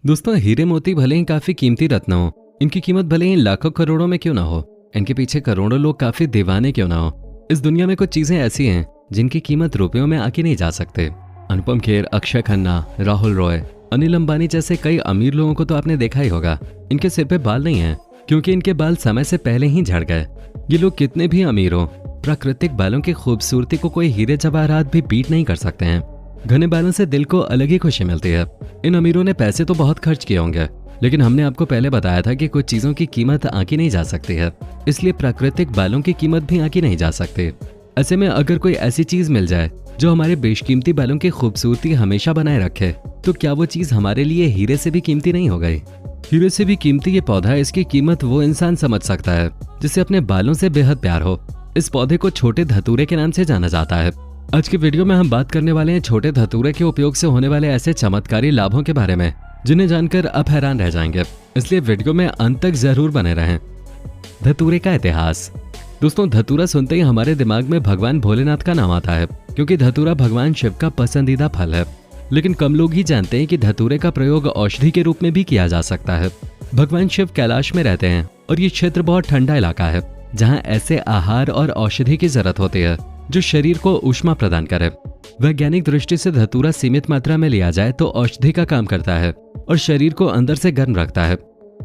दोस्तों, हीरे मोती भले ही काफी कीमती रत्न हो, इनकी कीमत भले ही लाखों करोड़ों में क्यों ना हो, इनके पीछे करोड़ों लोग काफी दीवाने क्यों ना हो, इस दुनिया में कुछ चीजें ऐसी हैं जिनकी कीमत रुपयों में आकी नहीं जा सकते। अनुपम खेर, अक्षय खन्ना, राहुल रॉय, अनिल अंबानी जैसे कई अमीर लोगों को तो आपने देखा ही होगा, इनके सिर पे बाल नहीं है क्योंकि इनके बाल समय से पहले ही झड़ गए। ये लोग कितने भी अमीर हो, प्राकृतिक बालों की खूबसूरती को कोई हीरे जवाहरात भी बीट नहीं कर सकते हैं। घने बालों से दिल को अलग ही खुशी मिलती है। इन अमीरों ने पैसे तो बहुत खर्च किए होंगे, लेकिन हमने आपको पहले बताया था कि कुछ चीजों की कीमत आंकी नहीं जा सकती है, इसलिए प्राकृतिक बालों की कीमत भी आंकी नहीं जा सकती। ऐसे में अगर कोई ऐसी चीज मिल जाए जो हमारे बेशकीमती बालों की खूबसूरती हमेशा बनाए रखे, तो क्या वो चीज हमारे लिए हीरे से भी कीमती नहीं हो गई? हीरे से भी कीमती ये पौधा है, इसकी कीमत वो इंसान समझ सकता है जिसे अपने बालों से बेहद प्यार हो। इस पौधे को छोटे धतूरे के नाम से जाना जाता है। आज की वीडियो में हम बात करने वाले हैं छोटे धतूरे के उपयोग से होने वाले ऐसे चमत्कारी लाभों के बारे में जिन्हें जानकर आप हैरान रह जाएंगे, इसलिए वीडियो में अंत तक जरूर बने रहें। धतूरे का इतिहास। दोस्तों, धतूरा सुनते ही हमारे दिमाग में भगवान भोलेनाथ का नाम आता है क्योंकि धतूरा भगवान शिव का पसंदीदा फल है। लेकिन कम लोग ही जानते हैं कि धतूरे का प्रयोग औषधि के रूप में भी किया जा सकता है। भगवान शिव कैलाश में रहते हैं और ये क्षेत्र बहुत ठंडा इलाका है जहाँ ऐसे आहार और औषधि की जरूरत होती है जो शरीर को ऊष्मा प्रदान करे। वैज्ञानिक दृष्टि से धतूरा सीमित मात्रा में लिया जाए तो औषधि का काम करता है और शरीर को अंदर से गर्म रखता है।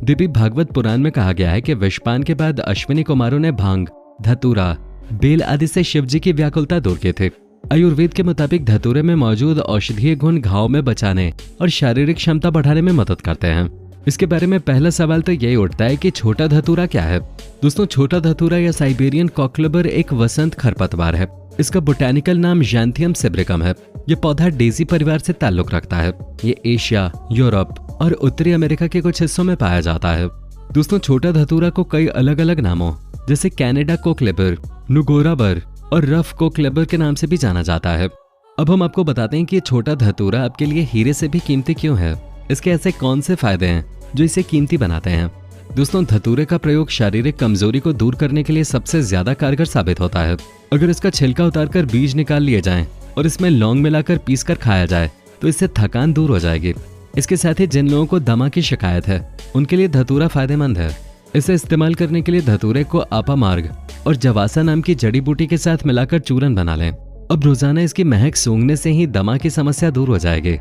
दिव्य भागवत पुराण में कहा गया है कि विषपान के बाद अश्विनी कुमारों ने भांग, धतूरा, बेल आदि से शिव जी की व्याकुलता दूर की थी। आयुर्वेद के मुताबिक धतूरे में मौजूद औषधीय गुण घाव में बचाने और शारीरिक क्षमता बढ़ाने में मदद करते हैं। इसके बारे में पहला सवाल तो यही उठता है कि छोटा धतूरा क्या है? दोस्तों, छोटा धतूरा या साइबेरियन कॉकलेबर एक वसंत खरपतवार है। इसका बोटैनिकल नाम ज़ैंथियम सिब्रिकम है। ये पौधा डेजी परिवार से ताल्लुक रखता है। ये एशिया, यूरोप और उत्तरी अमेरिका के कुछ हिस्सों में पाया जाता है। दोस्तों, छोटा धतूरा को कई अलग अलग नामों जैसे कैनेडा कोकलेबर, नुगोराबर और रफ कोकलेबर के नाम से भी जाना जाता है। अब हम आपको बताते हैं कि छोटा धतूरा आपके लिए हीरे से भी कीमती क्यों है। इसके ऐसे कौन से फायदे हैं जो इसे कीमती बनाते हैं? दोस्तों, धतूरे का प्रयोग शारीरिक कमजोरी को दूर करने के लिए सबसे ज्यादा कारगर साबित होता है। अगर इसका छिलका उतारकर बीज निकाल लिए जाएं और इसमें लौंग मिलाकर पीसकर खाया जाए तो इससे थकान दूर हो जाएगी। इसके साथ ही जिन लोगों को दमा की शिकायत है उनके लिए धतूरा फायदेमंद है। इसे इस्तेमाल करने के लिए धतूरे को आपामार्ग और जवासा नाम की जड़ी बूटी के साथ मिलाकर चूरन बना लें। अब रोजाना इसकी महक सूंघने से ही दमा की समस्या दूर हो जाएगी।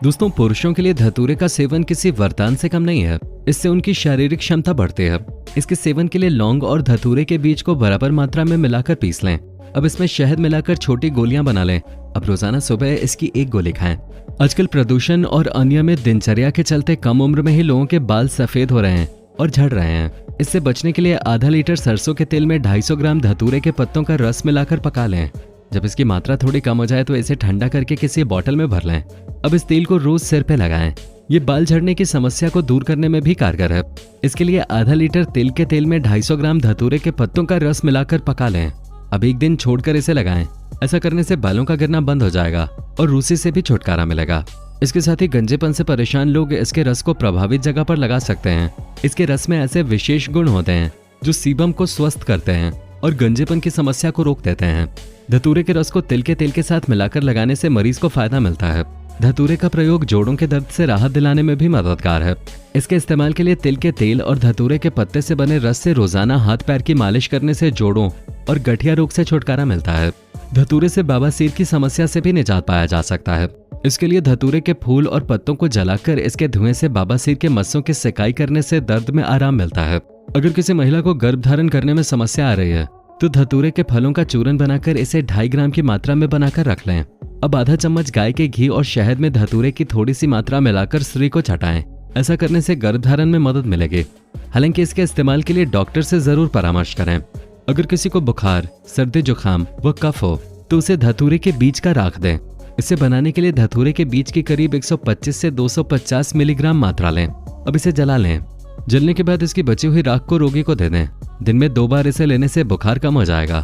दोस्तों, पुरुषों के लिए धतूरे का सेवन किसी वरदान से कम नहीं है। इससे उनकी शारीरिक क्षमता बढ़ती है। इसके सेवन के लिए लौंग और धतूरे के बीज को बराबर मात्रा में मिलाकर पीस लें। अब इसमें शहद मिलाकर छोटी गोलियां बना लें। अब रोजाना सुबह इसकी एक गोली खाएं। आजकल प्रदूषण और अनियमित दिनचर्या के चलते कम उम्र में ही लोगों के बाल सफेद हो रहे हैं और झड़ रहे हैं। इससे बचने के लिए आधा लीटर सरसों के तेल में 250 ग्राम धतूरे के पत्तों का रस मिलाकर पका लें। जब इसकी मात्रा थोड़ी कम हो जाए तो इसे ठंडा करके किसी बोतल में भर लें। अब इस तेल को रोज सिर पे लगाएं। ये बाल झड़ने की समस्या को दूर करने में भी कारगर है। इसके लिए आधा लीटर तिल के तेल में 250 ग्राम धतूरे के पत्तों का रस मिलाकर पका लें। अब एक दिन छोड़कर इसे लगाएं। ऐसा करने से बालों का गिरना बंद हो जाएगा और रूसी से भी छुटकारा मिलेगा। इसके साथ ही गंजेपन से परेशान लोग इसके रस को प्रभावित जगह पर लगा सकते हैं। इसके रस में ऐसे विशेष गुण होते हैं जो सीबम को स्वस्थ करते हैं और गंजेपन की समस्या को रोक देते हैं। धतूरे के रस को तिल के तेल के साथ मिलाकर लगाने से मरीज को फायदा मिलता है। धतूरे का प्रयोग जोड़ों के दर्द से राहत दिलाने में भी मददगार है। इसके इस्तेमाल के लिए तिल के तेल और धतूरे के पत्ते से बने रस से रोजाना हाथ पैर की मालिश करने से जोड़ों और गठिया रोग से छुटकारा मिलता है। धतूरे से बवासीर की समस्या से भी निजात पाया जा सकता है। इसके लिए धतूरे के फूल और पत्तों को जलाकर इसके धुएं से बवासीर के मस्सों की सिकाई करने से दर्द में आराम मिलता है। अगर किसी महिला को गर्भ धारण करने में समस्या आ रही है तो धतूरे के फलों का चूरन बनाकर इसे 2.5 ग्राम की मात्रा में बनाकर रख लें। अब आधा चम्मच गाय के घी और शहद में धतूरे की थोड़ी सी मात्रा मिलाकर स्त्री को चटाएं। ऐसा करने से गर्भ धारण में मदद मिलेगी। हालांकि इसके इस्तेमाल के लिए डॉक्टर से जरूर परामर्श करें। अगर किसी को बुखार, सर्दी, जुकाम व कफ हो तो उसे धतूरे के बीज का राख दें। इसे बनाने के लिए धतूरे के बीज की करीब 125 से 250 मिलीग्राम मात्रा लें। अब इसे जला लें। जलने के बाद इसकी बची हुई राख को रोगी को दे दें। दिन में 2 बार इसे लेने से बुखार कम हो जाएगा।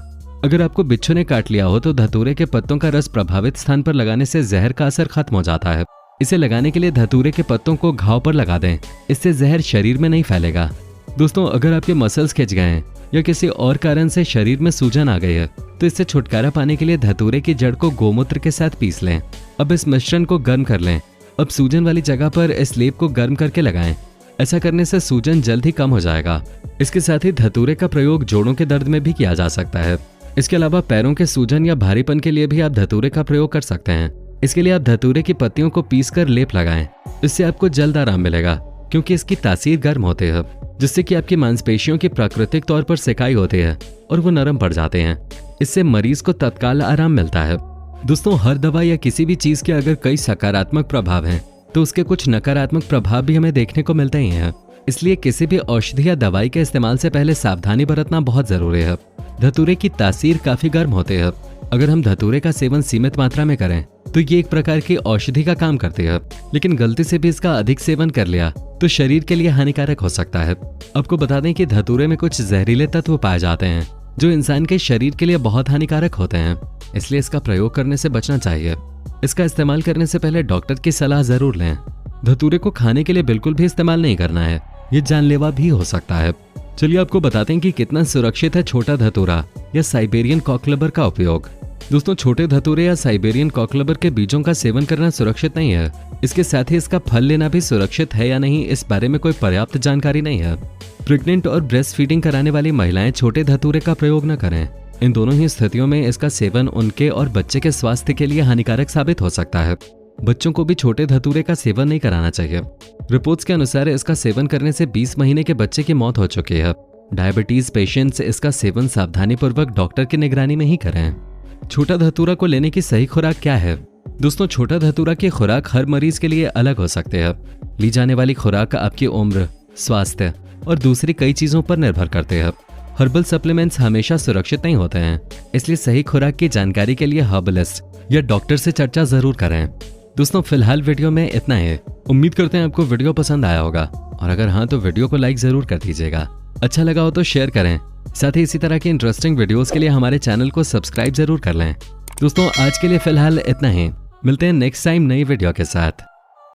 अगर आपको बिच्छू ने काट लिया हो तो धतूरे के पत्तों का रस प्रभावित स्थान पर लगाने से जहर का असर खत्म हो जाता है। इसे लगाने के लिए धतूरे के पत्तों को घाव पर लगा दें। इससे जहर शरीर में नहीं फैलेगा। दोस्तों, अगर आपके मसल्स खिंच गए हैं या किसी और कारण से शरीर में सूजन आ गई है तो इससे छुटकारा पाने के लिए धतूरे की जड़ को गोमूत्र के साथ पीस लें। अब इस मिश्रण को गर्म कर लें अब सूजन वाली जगह पर इस लेप को गर्म करके लगाएं। ऐसा करने से सूजन जल्द ही कम हो जाएगा। इसके साथ ही धतूरे का प्रयोग जोड़ों के दर्द में भी किया जा सकता है। इसके अलावा पैरों के सूजन या भारीपन के लिए भी आप धतूरे का प्रयोग कर सकते हैं। इसके लिए आप धतूरे की पत्तियों को पीसकर लेप लगाएं। इससे आपको जल्द आराम मिलेगा, क्योंकि इसकी तासीर गर्म होती है, जिससे कि आपकी मांसपेशियों की प्राकृतिक तौर पर सिकाई होती है और वो नरम पड़ जाते हैं। इससे मरीज को तत्काल आराम मिलता है। दोस्तों, हर दवा या किसी भी चीज के अगर कई सकारात्मक प्रभाव हैं, तो उसके कुछ नकारात्मक प्रभाव भी हमें देखने को मिलते ही हैं। इसलिए किसी भी औषधि या दवाई के इस्तेमाल से पहले सावधानी बरतना बहुत जरूरी है। धतूरे की तासीर काफी गर्म होती है। अगर हम धतूरे का सेवन सीमित मात्रा में करें तो ये एक प्रकार की औषधि का काम करती है, लेकिन गलती से भी इसका अधिक सेवन कर लिया तो शरीर के लिए हानिकारक हो सकता है। आपको बता दें कि धतूरे में कुछ जहरीले तत्व पाए जाते हैं जो इंसान के शरीर के लिए बहुत हानिकारक होते हैं, इसलिए इसका प्रयोग करने से बचना चाहिए। इसका इस्तेमाल करने से पहले डॉक्टर की सलाह जरूर लें। धतूरे को खाने के लिए बिल्कुल भी इस्तेमाल नहीं करना है, ये जानलेवा भी हो सकता है। चलिए आपको बताते हैं कि कितना सुरक्षित है छोटा धतूरा या साइबेरियन कॉकलबर का उपयोग। दोस्तों, छोटे धतूरे या साइबेरियन कॉकलबर के बीजों का सेवन करना सुरक्षित नहीं है। इसके साथ ही इसका फल लेना भी सुरक्षित है या नहीं, इस बारे में कोई पर्याप्त जानकारी नहीं है। प्रेग्नेंट और ब्रेस्ट फीडिंग कराने वाली महिलाएं छोटे धतूरे का प्रयोग न करें। इन दोनों ही स्थितियों में इसका सेवन उनके और बच्चे के स्वास्थ्य के लिए हानिकारक साबित हो सकता है। बच्चों को भी छोटे धतूरे का सेवन नहीं कराना चाहिए। रिपोर्ट्स के अनुसार इसका सेवन करने से 20 महीने के बच्चे की मौत हो चुकी है। डायबिटीज पेशेंट्स इसका सेवन सावधानी पूर्वक डॉक्टर की निगरानी में ही करें। छोटा धतूरा को लेने की सही खुराक क्या है? दोस्तों, छोटा धतूरा की खुराक हर मरीज के लिए अलग हो सकती है। ली जाने वाली खुराक आपकी उम्र, स्वास्थ्य और दूसरी कई चीजों पर निर्भर करते हैं। हर्बल सप्लीमेंट्स हमेशा सुरक्षित नहीं होते हैं, इसलिए सही खुराक की जानकारी के लिए हर्बलिस्ट या डॉक्टर से चर्चा जरूर करें। दोस्तों, फिलहाल वीडियो में इतना ही। उम्मीद करते हैं आपको वीडियो पसंद आया होगा, और अगर हाँ तो वीडियो को लाइक जरूर कर दीजिएगा। अच्छा लगा हो तो शेयर करें। साथ ही इसी तरह के इंटरेस्टिंग वीडियोस के लिए हमारे चैनल को सब्सक्राइब जरूर कर लें। दोस्तों, आज के लिए फिलहाल इतना ही। मिलते हैं नेक्स्ट टाइम नई वीडियो के साथ।